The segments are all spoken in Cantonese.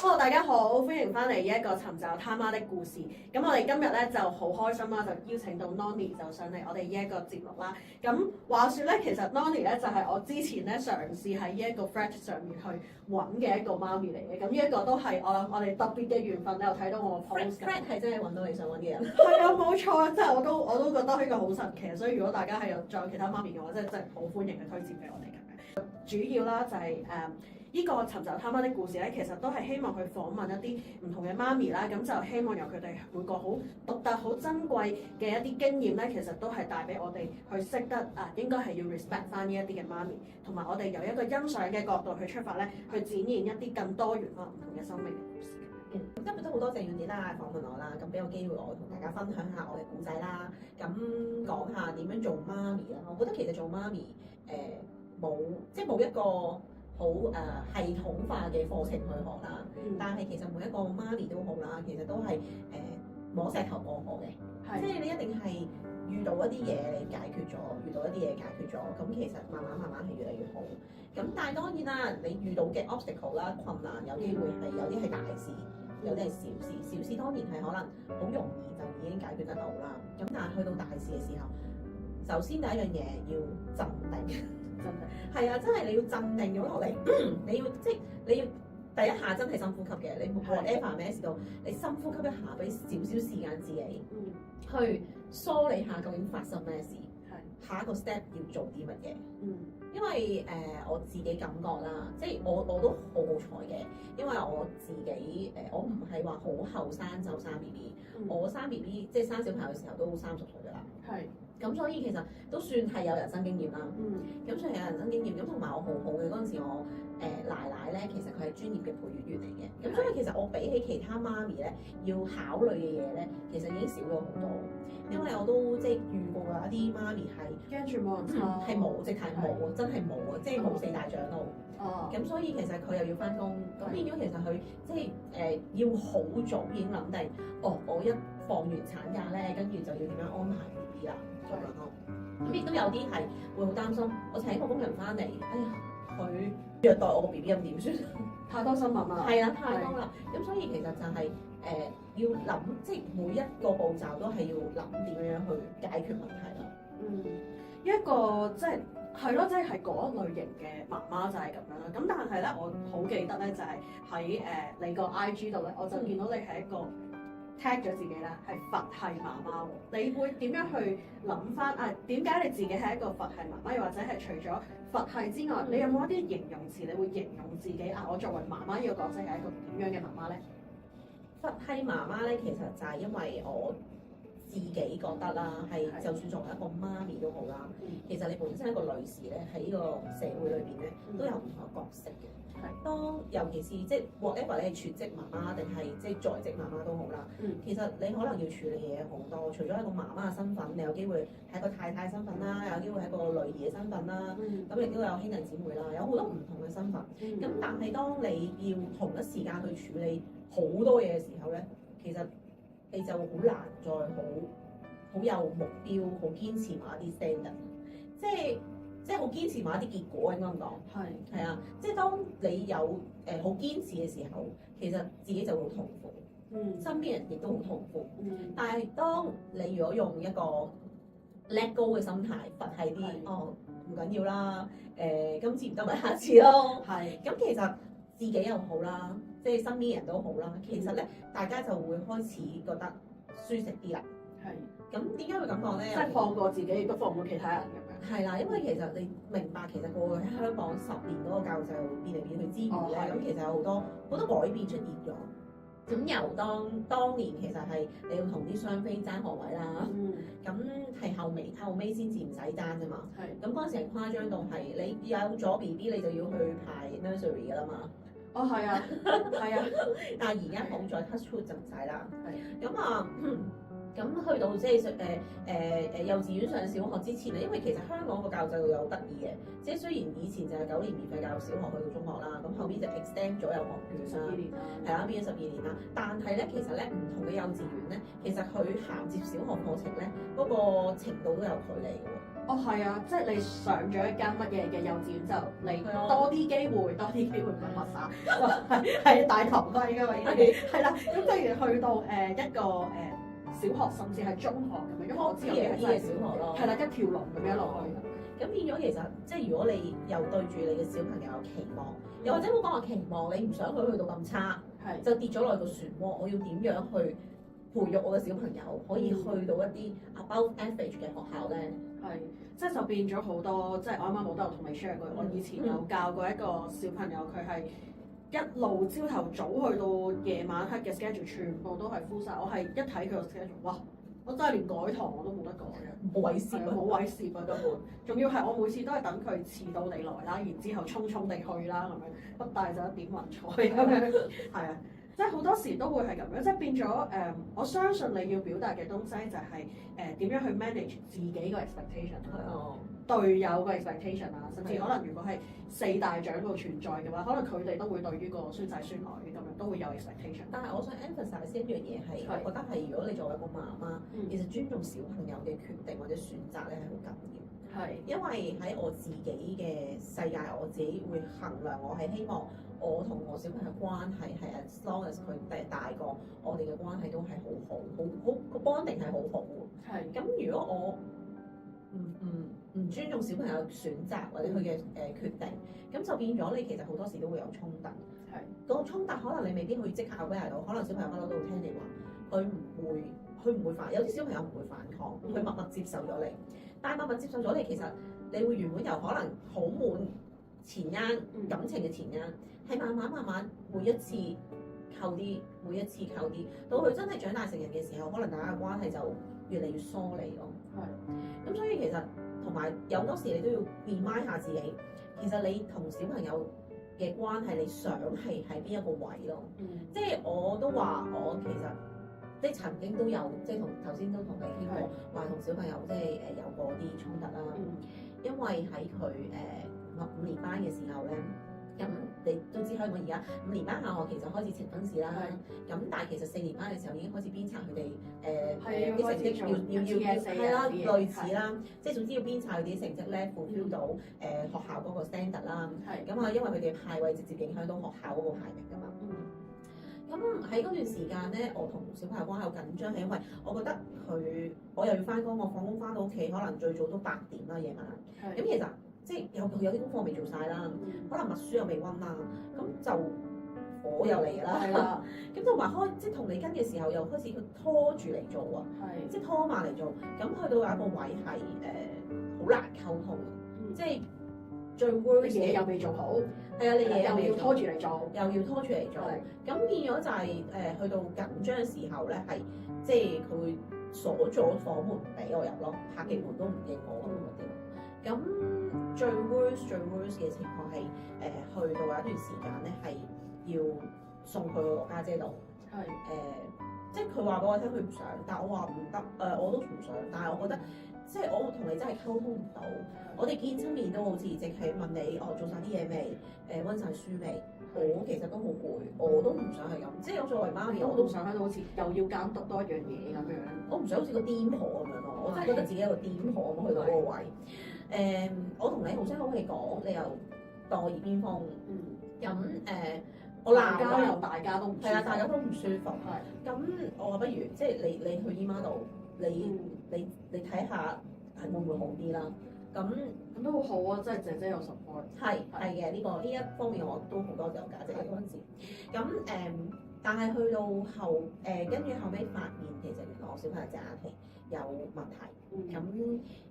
Hello，大家好，歡迎翻嚟一個尋找他媽的故事。咁我哋今日咧就好開心啦，就邀請到 Noni 就上嚟我哋呢一個節目啦。咁話說咧，其實 Noni 咧就係我之前咧嘗試喺呢一個 Threads 上面去揾嘅一個媽咪嚟嘅。咁呢一個都係我哋特別嘅緣分，你有睇到我 post 嘅。Threads 係真係揾到你想揾嘅人。係啊，冇錯，即係我都覺得呢個好神奇，所以如果大家係有再有其他媽咪嘅話，真係好歡迎去推薦俾我哋咁樣。主要啦就係呢個尋找他媽的故事咧，其實都係希望去訪問一啲唔同嘅媽咪啦，咁就希望由佢哋每個好獨特、好珍貴嘅一啲經驗咧，其實都係帶俾我哋去識得應該係要 respect 翻呢一啲嘅媽咪，同埋我哋由一個欣賞嘅角度去出發咧，去展現一啲更多元化唔同嘅生命嘅故事。今日都好多謝遠典啦訪問我啦，咁俾個機會我同大家分享下我嘅故仔啦，咁講下點樣做媽咪啦。我覺得其實做媽咪冇一個好系統化嘅課程去學啦，但係其實每一個媽咪都好啦，其實都係摸石頭過河嘅，即係你一定係遇到一啲嘢你解決咗，咁其實慢慢係越嚟越好。咁但係當然啦，你遇到嘅 obstacle 啦、困難有機會係有啲係大事，有啲係小事。小事當然係可能好容易就已經解決得到啦。咁但係去到大事嘅時候，首先第一樣嘢要鎮定。係啊，真係你要鎮定咗落嚟，你要第一下真係深呼吸嘅，你冇 whatever 咩事都，你深呼吸一下，俾少少時間自己，去梳理下究竟發生咩事，下一個 step 要做啲乜嘢。因為我自己感覺啦，即係我都好彩嘅，因為我自己我唔係話好後生就生 BB，我生 BB 即係生小朋友嘅時候都30歲㗎啦。咁所以其實都算係有人生經驗啦。咁所以有人生經驗，咁同埋我好好嘅嗰陣時，我奶奶咧，其實佢係專業嘅陪月員嚟嘅。咁所以其實我比起其他媽咪咧，要考慮嘅嘢咧，其實已經少咗好多。因為我都即係遇過有一啲媽咪係驚住冇人湊，係冇，直係冇，真係冇啊！即係冇4大長老。咁所以其實佢又要翻工，咁變咗其實佢即係要好早已經諗定，我一放完產假咧，跟住就要點樣安排 BB 啦。咁亦都有啲係會好擔心，我請個工人翻嚟，哎呀，佢虐待我個 BB 咁點算？太多新聞啦。係啦，太多啦。咁所以其實就係要諗，即係每一個步驟都係要諗點樣去解決問題啦。一個即係咯，即係嗰一類型嘅媽媽就係咁樣啦。咁但係咧，我好記得咧，就係喺你個 IG 度咧，我就見到你係一個 tag 咗自己啦，係佛系媽媽喎。你會點樣去諗翻點解你自己係一個佛系媽媽？又或者係除咗佛系之外，你有冇一啲形容詞？你會形容自己我作為媽媽呢個角色係一個點樣嘅媽媽咧？佛系媽媽咧，其實就係因為我自己覺得啦，係就算作為一個媽咪都好啦，其實你本身一個女士咧，喺呢個社會裏邊咧，都有唔同嘅角色嘅。當尤其是即係 whatever 你係全職媽媽定係即係在職媽媽都好啦，其實你可能要處理嘅嘢好多。除咗一個媽媽嘅身份，你有機會係一個太太身份啦，有機會係一個女兒嘅身份啦，咁亦都有兄弟姊妹啦，有好多唔同嘅身份。咁但係當你要同一時間去處理好多嘢嘅時候咧，其實你就好難再好有目標，好堅持某一啲 standard，即係好堅持某一啲結果應該咁講。係啊，即係當你有好堅持嘅時候，其實自己就會好痛苦，身邊人亦都好痛苦。但係當你如果用一個 let go 嘅心態，佛系啲，唔緊要啦，今次唔得咪下次咯。咁其實自己又好啦，即係身邊人都好啦。其實咧，大家就會開始覺得舒適啲啦。咁點解會咁講咧？即係放過自己，亦都放過其他人咁樣。係啦，因為其實你明白，其實過去喺香港10年嗰個教育制度變嚟變去之餘咧，咁其實有好多改變出現咗。咁由當年其實係你要同啲雙非爭學位啦，咁係後尾先至唔使爭啫嘛。咁嗰陣時係誇張到係你有咗 BB 你就要去排 nursery 㗎啦嘛。係啊。但係而家好在 touch wood 就唔使啦。咁咁去到即係幼稚園上小學之前咧，因為其實香港個教育制度又好得意嘅，即係雖然以前就係9年免費教育小學去到中學啦，咁後邊就 extend 咗有學券啦，係啦，變咗12年啦。但係咧，其實咧唔同嘅幼稚園咧，其實佢銜接小學課程咧，嗰個程度都有距離嘅喎。哦，係啊，即係你上咗一間乜嘢嘅幼稚園之後，你多啲機會，唔係乜耍，係戴頭盔㗎嘛，已經係啦。咁譬如去到一個小學，甚至係中學咁樣，因為我知有啲係真係小學咯，係啦，一條龍咁樣落去。咁變咗其實即係如果你又對住你嘅小朋友有期望，又或者冇講話期望，你唔想佢去到咁差，係就跌咗落個漩渦，我要點樣去培育我嘅小朋友可以去到一啲 above average 嘅學校咧？係，即係就變咗好多，即係我啱啱冇得同你 share 過。我以前有教過一個小朋友，佢係一路朝頭早去到夜晚黑嘅 schedule，全部都係 full 晒。我係一睇佢個 schedule，哇！我真係連改堂我都冇得改嘅，冇位攝啊，冇位攝啊根本。仲要係我每次都係等佢遲到地來啦，然之後匆匆地去啦咁樣，不帶走一點雲彩咁樣，係啊。即係好多時都會係咁樣，即係變咗我相信你要表達嘅東西就係點樣去 manage 自己個 expectation 啦，隊友個 expectation 啊，甚至可能如果係4大長老存在嘅話，可能佢哋都會對於個孫仔孫女咁樣都會有 expectation。但係我想 emphasize 一樣嘢係，我覺得係如果你作為一個媽媽，其實尊重小朋友嘅決定或者選擇咧係好緊要。係，因為喺我自己嘅世界，我自己會衡量我係希望我同我小朋友關係係 as long as 佢大個，我哋嘅關係都係好個 bonding 係好好嘅。係。咁如果我唔尊重小朋友選擇或者佢嘅決定，咁就變咗你其實好多時都會有衝突。係。個衝突可能你未必可以即刻 aware 到，可能小朋友不嬲都會聽你話，佢唔會反，有啲小朋友唔會反抗，佢默默接受咗你。但係默默接受咗你，其實你會原本由可能好滿前因感情嘅前因，係慢慢每一次扣啲，到佢真係長大成人嘅時候，可能大家嘅關係就越嚟越疏離咯。係。咁所以其實同埋有好多時你都要 remind 下自己，其實你同小朋友嘅關係，你想係喺邊一個位咯？即係我都話我其實。即係曾經都有，即係同頭先都同你傾過，話同小朋友即係有過啲衝突啦。因為喺佢5年班嘅時候咧，咁你都知香港而家5年班下學期就開始呈分試啦。咁但係其實4年班嘅時候已經開始鞭策佢哋啲成績要係啦，類似啦，即係總之要鞭策佢哋啲成績咧 fulfill 到學校嗰個 standard 啦。咁啊，因為佢哋派位直接影響到學校嗰個排名㗎嘛。咁喺嗰段時間咧，我同小朋友關係好緊張，係因為我覺得我又要翻工，我放工翻到屋企可能最早都8點啦夜晚。咁其實即係有啲功課未做晒啦，可能默書又未温啦，咁就火又嚟啦。係啦。咁同埋即係同你跟嘅時候，又開始佢拖住嚟做啊，即係拖慢嚟做。咁去到有一個位係好難溝通，即係最 worst 嘅嘢又未做好。係啊，你嘢又要拖住嚟做，咁變咗就係去到緊張嘅時候咧，係即係佢會鎖咗房門唔俾我入咯，拍極門都唔應我咁嗰啲。咁最 worst 嘅情況係去到有一段時間咧，係要送去我家姐度。即係佢話俾我聽佢唔想，但係我話唔得，我都唔想，但係我覺得。即係我同你真係溝通唔到，我哋見親面都好似淨係問你做晒啲嘢未？温晒書未？我其實都好攰，我都唔想係咁。即係我作為媽咪，我都唔想喺度好似又要監督多一樣嘢咁樣。我唔想好似個癲婆咁樣咯，我真係覺得自己係個癲婆咁去到嗰個位。我同你好聲好氣講，你又當我耳邊風。咁我鬧交又大家都唔係啦，大家都唔舒服。咁我話不如即係你去姨媽度。你睇下係會唔會好啲啦？咁都好好啊，即係姐姐有 support。係嘅，呢一方面我都好多謝我家姐嗰陣時。咁但係去到跟住後尾發現其實原來我小朋友隻眼皮有問題。咁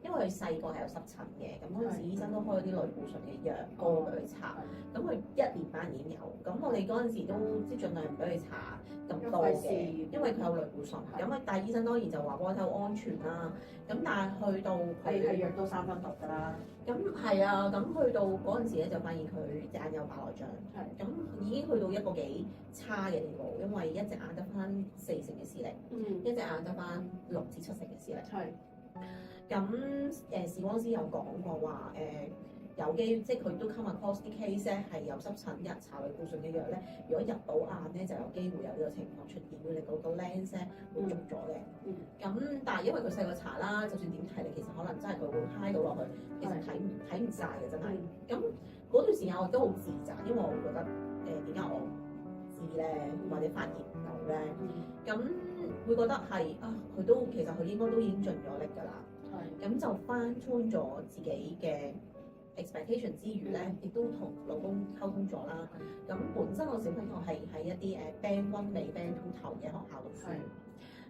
因為佢細個係有濕疹嘅，咁嗰陣時醫生都開咗啲類固醇嘅藥膏俾佢搽。咁佢1年班已經有，咁我哋嗰陣時都即係盡量唔俾佢搽咁多嘅，因為佢有類固醇。咁但係醫生當然就話俾我聽好安全啦。咁但係去到佢係藥都3分毒㗎啦。咁係啊，咁去到嗰陣時咧就發現佢隻眼有白內障。咁已經去到一個幾差嘅地步。路，因為一隻眼得翻4成嘅視力，一隻眼得翻6至7成嘅視力。係。咁視光師有講過話有機，即係佢都 come across 啲 case 咧係有濕疹搽類固醇嘅藥咧，如果入到眼咧就有機會有呢個情況出現，會令到個 lens 咧會濁咗嘅。咁但係因為佢細個搽啦，就算點睇你其實可能真係佢會揩到落去，其實睇唔晒嘅真係。咁嗰段時間我都好自責，因為我會覺得點解我知咧，或者發現唔到咧？咁會覺得係啊，佢都其實佢應該都已經盡咗力㗎啦。咁就翻 tune 咗自己嘅 expectation 之餘咧，亦都同老公溝通咗啦。咁本身我小朋友係喺一啲Band 1尾 Band 2頭嘅學校讀書。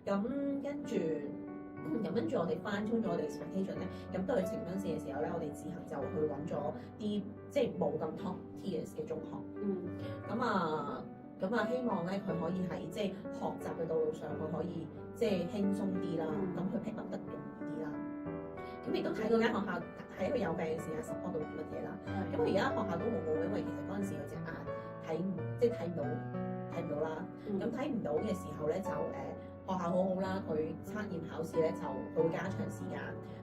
咁跟住我哋翻 tune 咗我哋 expectation 咧，咁到去呈分試嘅時候咧，我哋自行就去揾咗啲即係冇咁 top tiers 嘅中學。咁啊，希望咧佢可以喺即係學習嘅道路上，佢可以即係輕鬆啲啦，咁佢 pick up 得容易啲啦。咁亦都睇到間學校喺佢有病嘅時候 support 到啲乜嘢啦。咁而家學校都好好，因為其實嗰陣時佢隻眼睇唔到啦。咁睇唔到嘅時候咧，就學校好好啦，佢測驗考試咧就佢會加長時間，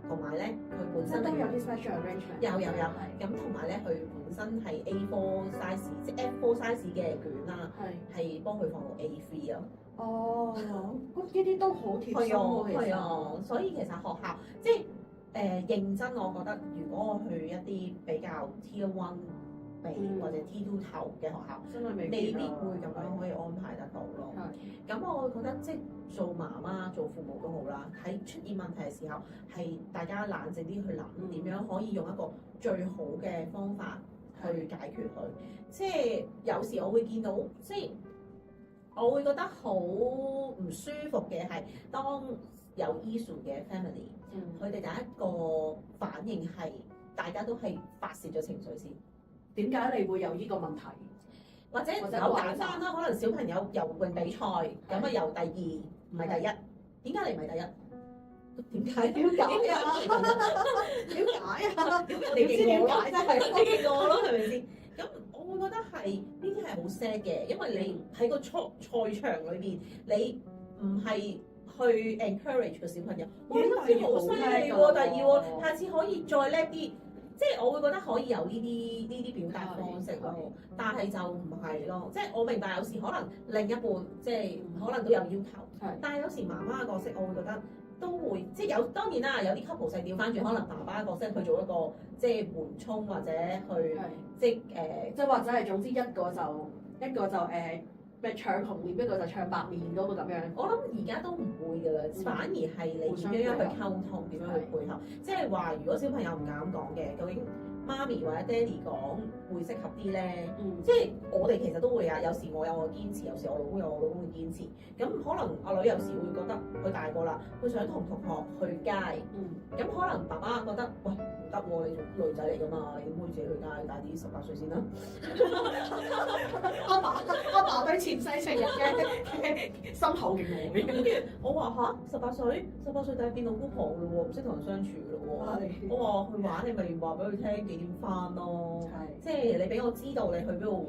同埋咧佢本身都有啲 special arrangement。有。咁同埋咧，佢本身係 A4 size 即 F4 size 嘅卷啦，係幫佢放到 A3 啊。哦，咁呢啲都好貼心喎，係啊，所以其實學校即係認真，我覺得如果我去一啲比較 Tier 1尾或者 T2 頭嘅學校，真係未必會咁樣可以安排得到咯。咁我會覺得即係做媽媽、做父母都好啦，喺出現問題嘅時候，係大家冷靜啲去諗點樣可以用一個最好嘅方法去解決佢。即係有時我會見到，即係我會覺得好唔舒服嘅係，當有 issue 嘅 family，佢哋第一個反應係大家都係發泄咗情緒先。點解你會有呢個問題？或者好簡單啦，可能小朋友游泳比賽咁啊，游第2唔係第一，點解你唔係第一？點解？點解啊？點解啊？你知點解真係你勁我咯，係咪先？咁我會覺得係呢啲係好 sad 嘅，因為你喺個賽場裏邊，你唔係去 encourage 個小朋友，哇！呢次好犀利喎，第2喎，下次可以再叻啲。即係我會覺得可以有呢啲表達方式咯，但係就唔係咯。即係我明白有時可能另一半即係可能都有要求，但係有時媽媽嘅角色我會覺得都會即係有當然啦，有啲 couple 係調翻轉，可能爸爸嘅角色去做一個即係緩衝或者去即係即係或者係總之一個就咩唱紅臉，一個就唱白面嗰個咁樣。我諗而家都唔會㗎啦，反而係你點樣去溝通，點樣去配合。即係話如果小朋友唔敢講嘅，究竟媽咪或者爹哋講會適合啲咧？即係我哋其實都會啊，有時我有我堅持，有時我老公有我老公嘅堅持。咁可能阿女有時會覺得佢大個啦，佢想同同學去街。咁可能爸爸覺得喂唔得喎，你做女仔嚟㗎嘛，你點可以自己去街？大啲18歲先啦。阿爸對前世情人嘅心口嘅愛。跟住我話吓18歲就係變老姑婆㗎咯喎，唔識同人相處㗎咯喎。我話去玩，你咪話俾佢聽幾點翻咯。即係你俾我知道你去邊度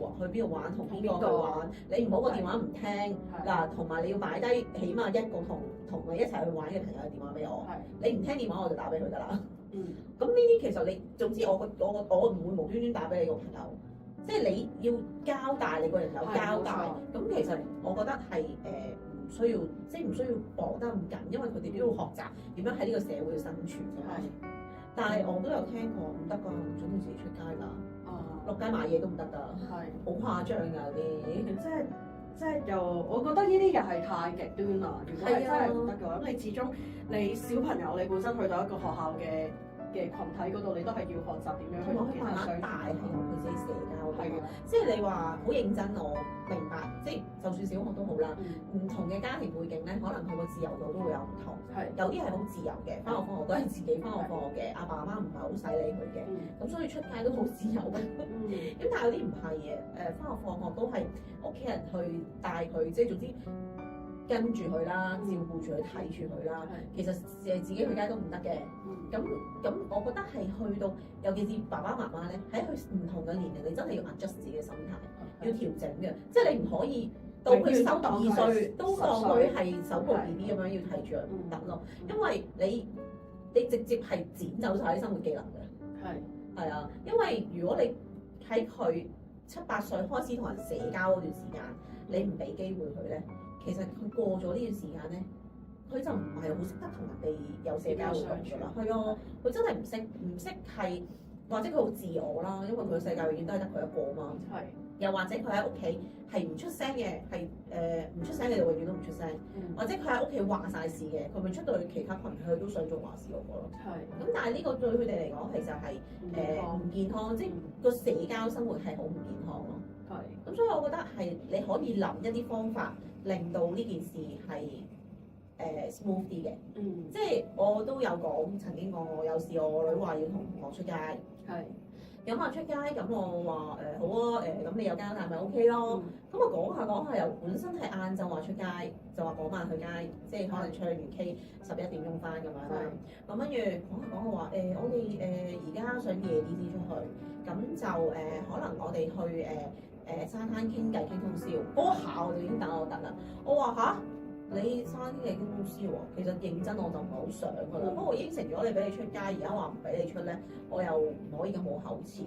玩，同邊個去玩。你唔好個電話唔聽嗱，同埋你要擺低起碼一個同你一齊去玩嘅朋友嘅電話俾我。你唔聽電話我就打俾佢㗎啦。咁呢啲其實你總之我唔會無端端打俾你個朋友。即係你要交代，你個人有交代，咁其實我覺得係唔需要，即係唔需要綁得咁緊，因為佢哋都要學習點樣喺呢個社會生存嘅。但係我都有聽過唔得㗎，唔準佢自己出街㗎，落街買嘢都唔得㗎，好誇張㗎啲。即係又，我覺得呢啲又係太極端啦。如果係真係唔得嘅話，咁你始終你小朋友你本身去到一個學校嘅群體嗰度，你都係要學習點樣去同其他相處。大係由佢自己社交嘅，即係你話好認真，我明白。即係就算小學都好啦，唔同嘅家庭背景咧，可能佢個自由度都會有唔同。有啲係好自由嘅，翻學放學都係自己翻學放學嘅，阿爸阿媽唔係好使理佢嘅，咁所以出街都好自由嘅。咁但係有啲唔係嘅，翻學放學都係屋企人去帶佢，即係總之跟住佢啦，照顧住佢，睇住佢啦。其實自己去街都唔得嘅。咁我覺得係去到，尤其是爸爸媽媽咧，喺佢唔同嘅年齡，你真係要 adjust 自己嘅心態，要調整嘅。即係你唔可以到佢永遠都當佢12歲，係都當佢係手抱 B B 咁樣要睇住佢唔得咯，因為你直接係剪走晒啲生活技能嘅。係啊，因為如果你喺佢7、8歲開始同人社交嗰段時間，你唔俾機會佢咧，其實佢過咗呢段時間咧，佢就唔係好識得同人哋有社交活動㗎啦。係啊，佢真係唔識係，或者佢好自我啦，因為佢嘅世界永遠都係得佢一個嘛。係。又或者佢喺屋企係唔出聲嘅，係唔出聲嘅就永遠都唔出聲。或者佢喺屋企話晒事嘅，佢咪出到去其他群體，佢都想做話事嗰個咯。係。咁但係呢個對佢哋嚟講，其實係唔健康，即係個社交生活係好唔健康咯。係。咁所以我覺得係你可以諗一啲方法，令到呢件事係smooth 啲嘅。即係我都有曾經講過，有時我女話要同同學出街。係。咁啊出街，咁我話好啊，咁你有交帶咪 OK 咯。咁啊講下又本身係晏晝話出街，就話嗰晚去街，即係可能唱完 K 11點鐘翻咁樣啦。咁跟住講下話我哋而家想夜啲先出去，咁就可能我哋去沙灘傾偈傾通宵。嗰下我就已經等啦。我話吓？你沙灘傾偈傾通宵喎，其實認真我就唔係好想噶啦。不過我應承咗你俾你出街，而家話唔俾你出咧，我又唔可以咁冇口齒。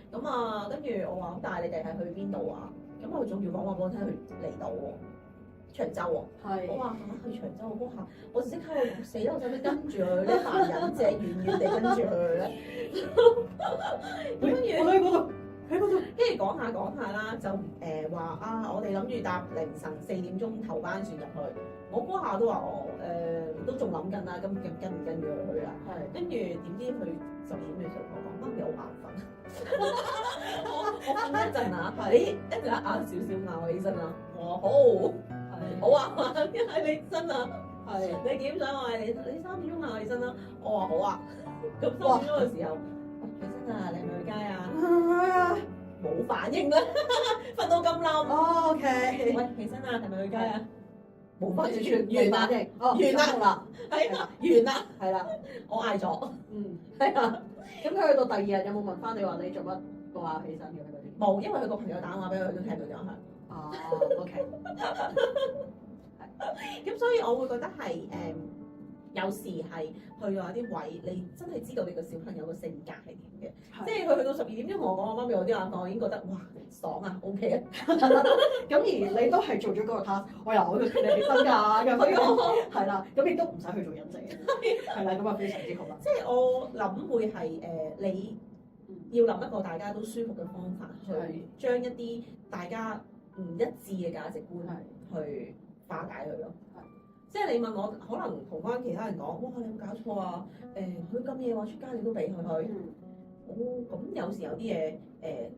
咁啊，跟住我話咁，但係你哋係去邊度啊？咁佢仲要講話俾我聽，去離島喎，長洲喎。係。我話去長洲嗰下，我即刻死啦！我使唔使跟住佢咧？扮忍者遠遠地跟住佢咧。跟住我喺嗰度，喺嗰度。跟住講下啦，就話啊，我哋諗住搭凌晨4點鐘頭班船入去。我嗰下都話都仲諗緊啦，跟唔跟住佢去啦？係。跟住點知佢12點嘅時候同我講，媽咪好眼瞓。我瞓一陣啊，你一陣嗌少少嗌我起身啦。我話好啊，因為你起身啊，你幾點想嗌你3點鐘嗌我起身啦。我話好啊，咁3點鐘嘅時候，起身啊，你係咪去街啊？冇反應啦，瞓到咁冧。OK。喂，起身啊，係咪去街啊？冇反應，完啦，完啦，係啊，完啦，係啦，我嗌咗，係啊。咁佢去到第二日有冇問翻你話你做乜個話起身嘅嗰啲？冇，因為佢個朋友打電話俾佢，佢都聽到咗係。哦，OK。係。咁所以我會覺得係有時係去到一啲位，你真係知道你個小朋友個性格係點嘅，即係佢去到12點鐘同我講，我媽咪有啲眼瞓，我已經覺得哇爽啊 OK 啊。咁而你都係做咗嗰個 task，我由我決定起身㗎，咁樣係啦，咁亦都唔使去做忍者，係啦，咁啊非常之好啦。即係我諗會係你要諗一個大家都舒服嘅方法，去將一啲大家唔一致嘅價值觀去化解佢咯。即係你問我，可能同翻其他人講，哇！你有冇搞錯啊？佢咁夜話出街，你都俾佢去。咁有時有啲嘢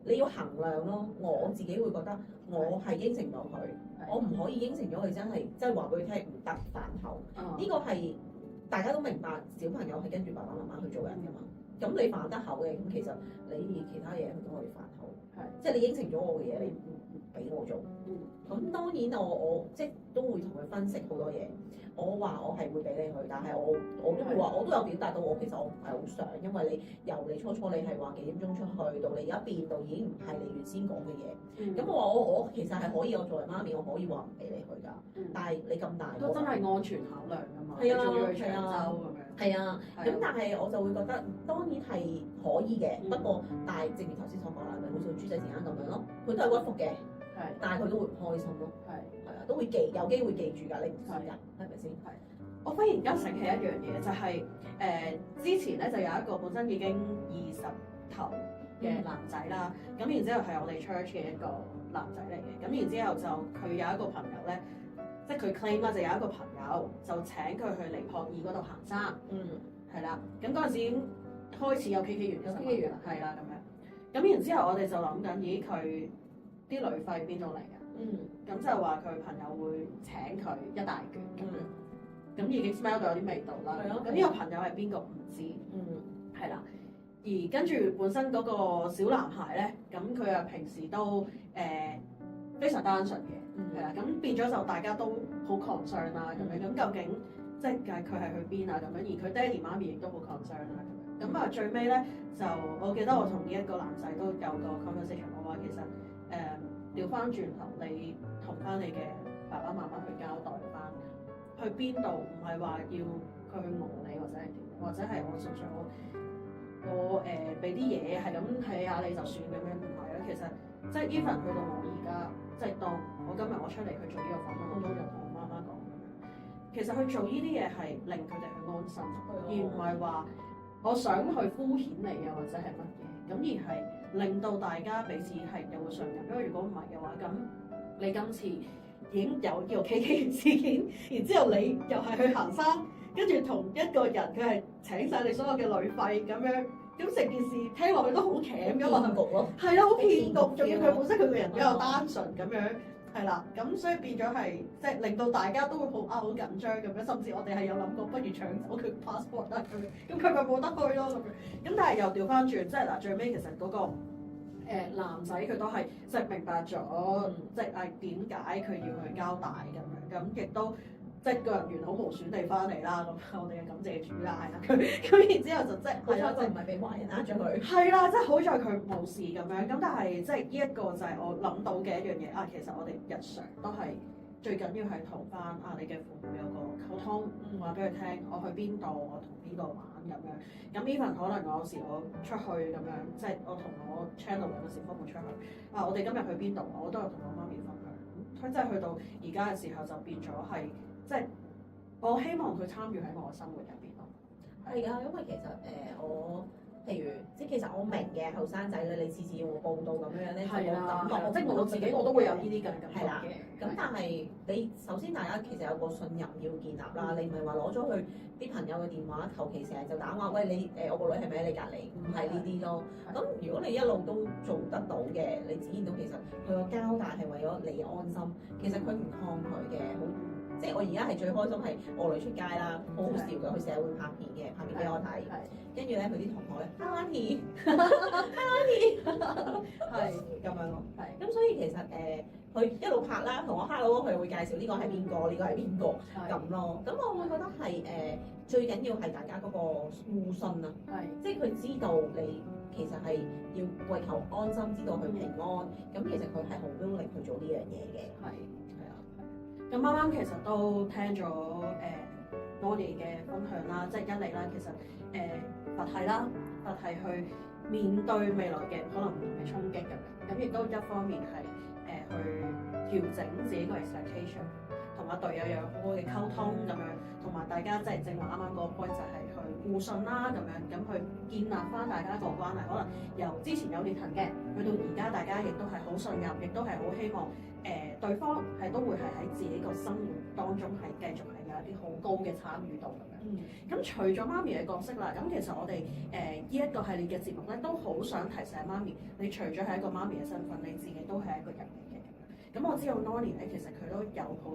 你要衡量咯。我自己會覺得，我係應承咗佢，我唔可以應承咗佢真係話俾佢聽唔得飯後。呢個係大家都明白，小朋友係跟住爸爸媽媽去做人㗎嘛。咁你飯得口嘅，咁其實你其他嘢佢都可以飯後。即係你應承咗我嘅嘢，你唔俾我做。咁當然我即係都會同佢分析好多嘢。我話我係會俾你去，但係我都會話，我都有表達到我其實我唔係好想，因為你由你初你係話幾點鐘出去，到你而家變到已經唔係你原先講嘅嘢。咁我話我其實係可以，我作為媽咪，我可以話唔俾你去㗎。但係你咁大都真係安全考量㗎嘛。係啊，仲要去長洲咁樣。係啊。咁但係我就會覺得當然係可以嘅，不過但係正如頭先所講啦，咪好似豬仔時間咁樣咯，佢都係屈服嘅。但係佢都會唔開心咯。係啊，都會有機會記住㗎，你唔知㗎，係咪先？我忽然間醒起一樣嘢，就係之前咧就有一個本身已經20頭嘅男仔啦，咁然之後係我哋 church 嘅一個男仔嚟嘅，咁然之後就佢有一個朋友咧，即係佢 claim 啦，就有一個朋友就請佢去尼泊爾嗰度行山，係啦，咁嗰陣時已經開始有 KK 園嘅，有 KK 園啦，係啦咁樣，咁然之後我哋就諗緊，咦佢啲旅費邊度嚟㗎？咁就話佢朋友會請佢一大卷咁樣，咁已經 smell 到有啲味道啦。咁呢個朋友係邊個唔知？係啦。而跟住本身嗰個小男孩咧，咁佢啊平時都非常單純嘅，係啦。咁變咗就大家都好 concern 啦咁樣。咁究竟即係佢係去邊啊咁樣？而佢爹哋媽咪亦都好 concern 啦咁樣。咁啊最尾咧就我記得我同呢一個男仔都有個 conversation，我話其實調翻轉頭，你同翻你嘅爸爸媽媽去交代翻去邊度，唔係話要佢去餓你或者係點，或者係我純粹我俾啲嘢係咁睇下你就算咁樣，唔係啊。其實即係 even 去到我而家，即係當我今日我出嚟去做呢個訪問，我都有同我媽媽講咁樣。其實去做呢啲嘢係令佢哋去安心，而唔係話我想去敷衍你啊或者係乜嘢，咁而係令到大家彼此係有個信任。因為如果唔係嘅話，咁你今次已經有呢個 KK 事件，然之後你又係去行山，跟住同一個人佢係請晒你所有嘅旅費咁樣，咁成件事聽落去都好鉗噶嘛，騙局咯，係啦，好騙局，仲要佢本身佢個人比較單純咁樣，係啦，咁所以變咗係即係令到大家都會好緊張咁樣，甚至我哋係有諗過不如搶走佢 passport 啦咁佢咪冇得去咯咁樣，咁但係又調翻轉，即係嗱最尾其實嗰個男仔佢都係即係明白咗，即係點解佢要去交代咁樣，咁亦都。即係個人完好無損地翻嚟啦，咁我哋嘅感謝主啦，係啦，咁然之後就即係好彩就唔係俾壞人呃咗佢。係啦，即係好在佢冇事咁樣，咁但係即係呢一個就係我諗到嘅一樣嘢啊。其實我哋日常都係最緊要係同翻你嘅父母有個溝通，話俾佢聽我去邊度，我同邊個玩咁樣。咁 even 可能有時我出去咁樣，即係我同我 channel 有時科目出去我哋今日去邊度，我都有同我媽咪分享。即係去到而家嘅時候就變咗係。即係我希望佢參與喺我嘅生活入邊咯。係㗎，因為其實我譬如即係其實我明嘅後生仔咧，你次次要我報道咁樣咧，就冇感覺。即係我自己我都會有呢啲嘅感覺係啦。咁但係你首先大家其實有個信任要建立啦，你唔係話攞咗佢啲朋友嘅電話，求其成日就打話喂你我個女係咪喺你隔離？唔係呢啲咯。咁如果你一路都做得到嘅，你只見到其實佢個交代係為咗你安心，其實佢唔抗拒嘅，好。即係我而家係最開心係我女出街啦，好好笑㗎，佢成日會拍片嘅，拍片俾我睇。跟住咧佢啲同學咧，Hi Auntie，Hi Auntie，係咁樣咯。係，咁所以其實佢一路拍啦，同我 hello，佢會介紹呢個係邊個，呢個係邊個咁咯。咁我會覺得係最緊要係大家嗰個互信啊。係，即係佢知道你其實係要為求安心，知道佢平安。咁其實佢係好 willing 去做呢樣嘢嘅。係。咁啱啱其實都聽咗Nody 嘅分享啦，即係一嚟啦，其實佛系啦，佛系去面對未來嘅可能唔同嘅衝擊咁樣，咁亦都一方面係去調整自己個 expectation，同埋隊友有好好嘅溝通咁樣，同埋大家即係正話啱啱嗰個 point 就係去互信啦咁樣，咁去建立翻大家一個關係，可能由之前有裂痕嘅，去到而家大家亦都係好信任，亦都係好希望。對方係都會係喺自己個生活當中係繼續係有一啲好高嘅參與度咁樣。咁除咗媽咪嘅角色啦，咁其實我哋呢一個系列嘅節目咧，都好想提醒媽咪，你除咗係一個媽咪嘅身份，你自己都係一個人嚟嘅。咁我知道 Nody 咧，其實佢都有好有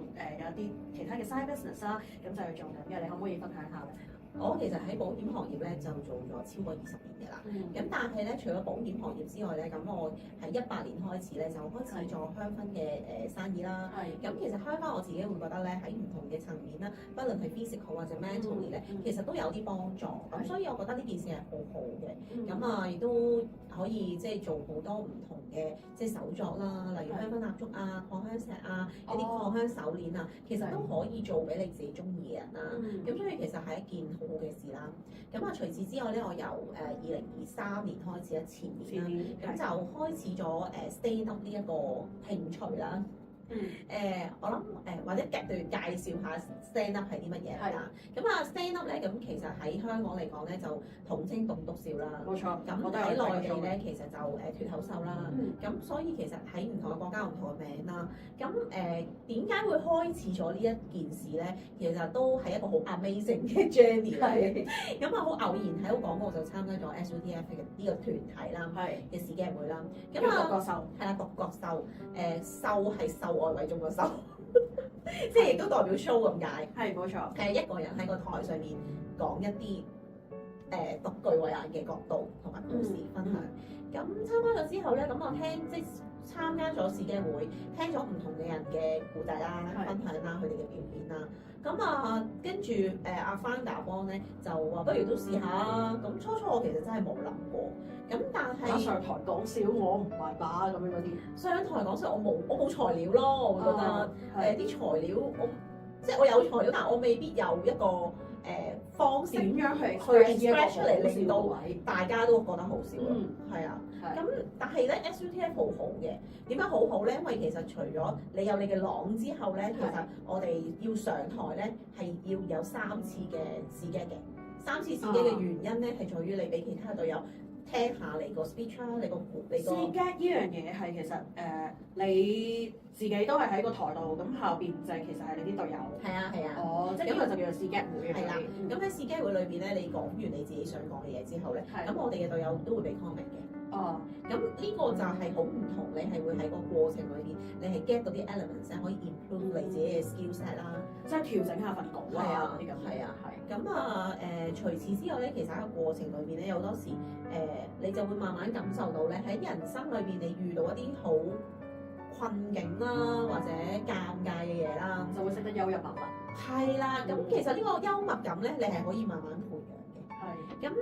一啲其他嘅 side business 啦，咁就去做緊嘅，你可唔可以分享下咧？我其實喺保險行業咧就做咗超過20年嘅啦，咁但係咧除咗保險行業之外咧，咁我喺18年開始咧就開始做香薰嘅生意啦。咁其實香薰我自己會覺得咧喺唔同嘅層面啦，不論係 physical 或者 mentally 咧，其實都有啲幫助。咁所以我覺得呢件事係好好嘅。咁亦都可以即係做好多唔同嘅即係手作啦，例如香薰蠟燭啊、擴香石啊、一啲擴香手鏈啊，其實都可以做俾你自己中意嘅人啦。咁所以其實係一件好嘅事啦，咁除此之外咧，我由2023年開始前年啦，咁就開始咗stand up 呢一個興趣啦。我諗或者對介紹下 stand up 係啲乜嘢啦。咁stand up 咧，咁其實喺香港嚟講咧，就統稱棟篤笑啦。冇錯。咁喺內地咧，其實就脫口秀啦。咁所以其實喺唔同嘅國家唔同嘅名啦。咁點解會開始咗呢一件事咧？其實都係一個好 amazing 嘅 journey 嚟。咁好偶然喺度講過就參加咗 SUTF 嘅呢個團體啦，嘅試鏡會啦。咁獨角秀係啦，獨角秀秀係秀外圍中個秀，即係亦都代表 show 咁解。係冇錯，係一個人喺個台上面講一啲獨具慧眼嘅角度同埋故事分享。咁參加咗之後咧，咁我聽即係參加咗試鏡會，聽咗唔同嘅人嘅故仔啦、係分享啦、佢哋嘅表演啦。咁啊，跟住阿 founder 幫咧就話不如都試下啦。咁初初我其實真係冇諗過，咁但係上台講笑，我唔係吧咁樣嗰啲。上台講笑我冇材料咯，我會覺得係啲材料即係我有材料，但係我未必有一個方式點樣去去 express 出嚟，令到位？大家都覺得好笑咯。嗯，係啊。係咁但係咧 SUTF 好好嘅，點解好好咧？因為其實除咗你有你嘅朗之後咧，其實我哋要上台咧係要有3次嘅試鏡嘅。3次試鏡嘅原因咧係在於你俾其他隊友聽下你個 speech 啦，你個試鏡呢樣嘢係其實你自己都係喺個台度，咁後邊就係其實係你啲隊友。係啊係啊。哦，即係呢個就叫做試鏡會。係啦。咁喺試鏡會裏邊咧，你講完你自己想講嘅嘢之後咧，係咁我哋嘅隊友都會俾 comment 嘅。哦，咁呢個就係好唔同，你係會喺個過程裏邊，你係 get 到啲 elements 可以 improve 你自己嘅 skillset 啦。即係調整下份稿啊嗰啲咁。係啊係。咁啊除此之外咧，其實喺個過程裏邊咧，有好多時你就會慢慢感受到咧，喺人生裏邊你遇到一啲好困境啦，或者尷尬嘅嘢啦，就會識得幽默慢慢。係啦。咁其實呢個幽默感咧，你係可以慢慢培養嘅。係。咁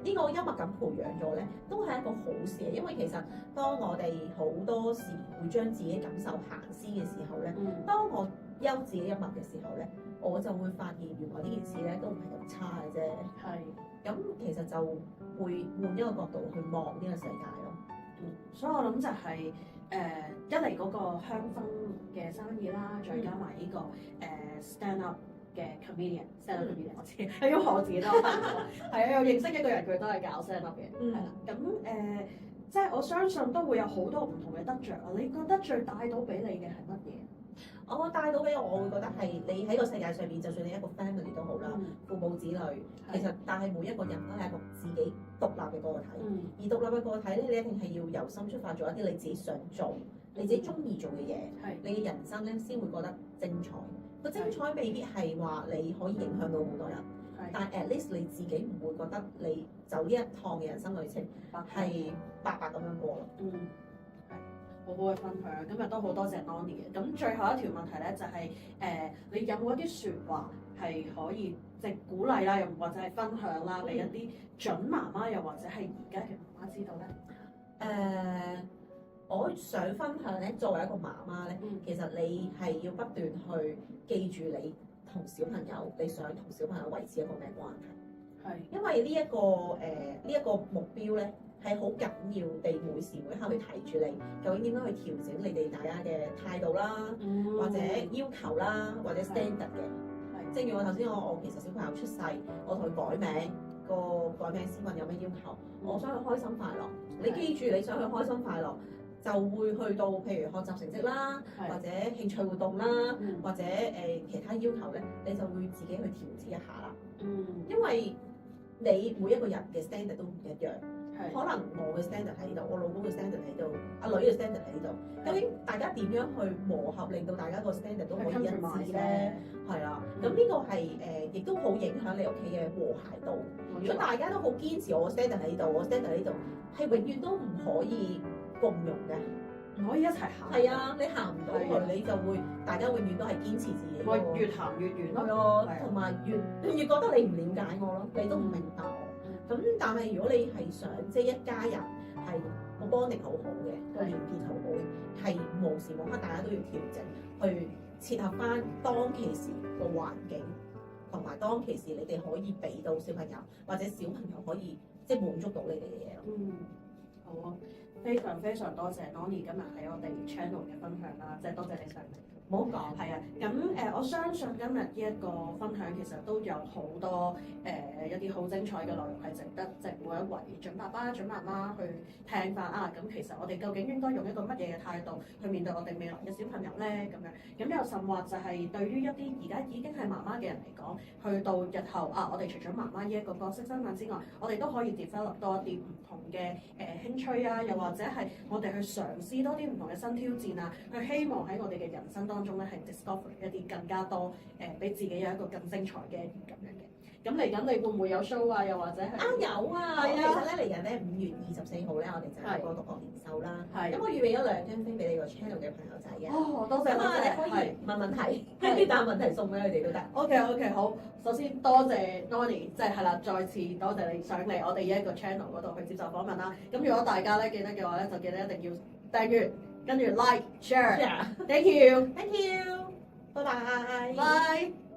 呢個幽默感培養咗咧，都係一個好事嘅，因為其實當我哋好多時會將自己感受行先嘅時候咧，當我休自己幽默嘅時候咧，我就會發現原來呢件事咧都唔係咁差嘅啫。係。咁其實就會換一個角度去望呢個世界咯。所以我諗就係一嚟嗰個香薰嘅生意啦，再加埋呢個stand up 嘅 comedian，stand up comedian 我知，係因為我自己都有分過，係啊，有認識一個人佢都係搞 stand up 嘅，係啦。咁即係我相信都會有好多唔同嘅得着啊！你覺得最帶到俾你嘅係乜嘢？我帶到俾我會覺得係你喺個世界上面，就算你一個 family 都好啦，父母子女，其實但係每一個人都係一個自己獨立嘅個體，而獨立嘅個體咧，你一定係要由心出發做一啲你自己想做、你自己中意做嘅嘢，你嘅人生咧先會覺得精彩。個精彩未必係話你可以影響到好多人，但係 at least 你自己唔會覺得你就呢一趟嘅人生旅程係白白咁樣過咯。好好嘅分享，今日都好多謝 Noni 嘅。咁最後一條問題咧就係你有冇一啲説話係可以即係鼓勵啦，又或者係分享啦，俾一啲準媽媽，又或者係而家嘅媽媽知道咧？我想分享咧，作為一個媽媽咧，其實你係要不斷去記住你同小朋友，你想同小朋友維持一個咩關係？係，因為呢一個目標咧。係好緊要地每時每刻去睇住你，究竟點樣去調整你哋大家嘅態度啦，或者要求啦，或者 standard 嘅。正如我頭先我其實小朋友出世，我同佢改名，個改名先問有咩要求，我想佢開心快樂。你記住你想佢開心快樂，就會去到譬如學習成績啦，或者興趣活動啦，或者其他要求咧，你就會自己去調節一下啦。因為你每一個人嘅 standard 都唔一樣。可能我嘅 standard 喺度，我老公嘅 standard 喺度，阿女嘅 standard 喺度。究竟大家點樣去磨合，令到大家個 standard 都可以一致咧？係啦，咁呢個係亦都好影響你屋企嘅和諧度。如果大家都好堅持我 standard 喺度，我 standard 喺度，係永遠都唔可以共融嘅，唔可以一齊行。係啊，你行唔到去，你就會大家永遠都係堅持自己。越行越遠咯。係咯，同埋越覺得你唔了解我咯，你都唔明白我。咁但係如果你係想即係一家人係個 bonding 好好嘅，個連結好好嘅，係無時無刻大家都要調整，去切合翻當其時個環境，同埋當其時你哋可以俾到小朋友，或者小朋友可以即係滿足到你哋嘅嘢咯。好啊，非常非常多謝 Noni 今日喺我哋 channel 嘅分享啦，即係多謝你上嚟。唔好講。係啊，咁我相信今日呢一個分享其實都有好多一啲好精彩嘅內容係值得即係每一位準爸爸、準媽媽去聽翻啊！咁其實我哋究竟應該用一個乜嘢嘅態度去面對我哋未來嘅小朋友咧？咁又甚或就係對於一啲而家已經係媽媽嘅人嚟講，去到日後啊，我哋除咗媽媽呢一個角色身份之外，我哋都可以 develop 多一啲唔同嘅興趣啊，又或者係我哋去嘗試多啲唔同嘅新挑戰啊，去希望喺我哋嘅人生當中咧係 discover 一啲更加多俾自己有一個更精彩嘅咁樣嘅。咁嚟緊你會唔會有 show 啊？又或者係有啊，係啊其實咧嚟緊咧5月24號咧，我哋就有個獨樂年秀啦。係咁我預備咗2張飛俾你個 channel 嘅朋友仔嘅。哦，多謝咁啊，你可係以問問題，跟住答問題送俾佢哋都得。 OK，好。首先多謝 Noni，即係啦，再次多謝你上嚟我哋呢一個 channel 嗰度去接受訪問啦。咁如果大家咧記得嘅話咧，就記得一定要訂閱，跟住 like、share。Thank you， Thank you，拜拜。bye。